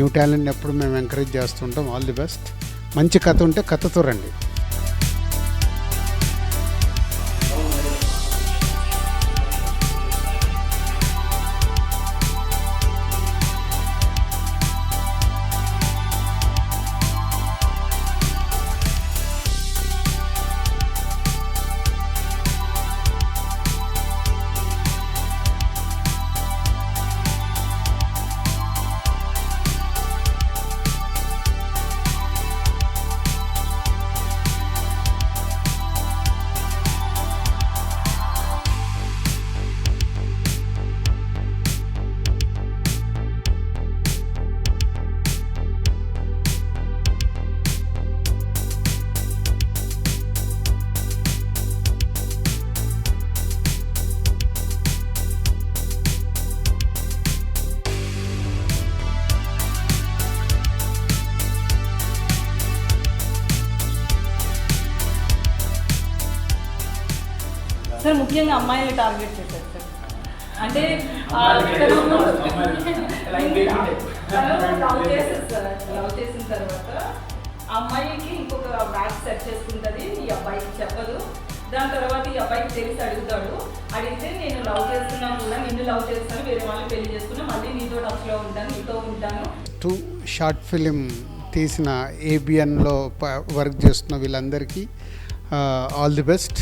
New టాలెంట్ని ఎప్పుడు మేము ఎంకరేజ్ చేస్తుంటాం. All the best. మంచి కథ ఉంటే కథతో రండి. సార్ ముఖ్యంగా అమ్మాయిని టార్గెట్ చేశారు సార్. అంటే లవ్ చేసిన తర్వాత అమ్మాయికి ఇంకొక బ్యాగ్ సెట్ చేసుకుంటుంది, ఈ అబ్బాయికి చెప్పదు. దాని తర్వాత ఈ అబ్బాయికి తెలిసి అడుగుతాడు. అడిగితే నేను లవ్ చేస్తున్నా కూడా, నిన్ను లవ్ చేస్తాను, వేరే వాళ్ళు పెళ్లి చేసుకున్నా, మళ్ళీ నీతో టచ్లో ఉంటాను, నీతో ఉంటాను. 2 షార్ట్ ఫిలిం తీసిన ABNలో వర్క్ చేస్తున్న వీళ్ళందరికీ ఆల్ ది బెస్ట్.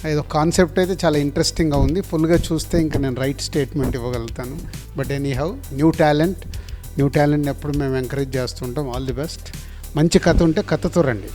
ఏదో కాన్సెప్ట్ అయితే చాలా ఇంట్రెస్టింగ్గా ఉంది. ఫుల్గా చూస్తే ఇంకా నేను రైట్ స్టేట్మెంట్ ఇవ్వగలుగుతాను. బట్ ఎనీహౌ న్యూ టాలెంట్ని ఎప్పుడు మేము ఎంకరేజ్ చేస్తుంటాం. All the best. మంచి కథ ఉంటే కథతో రండి.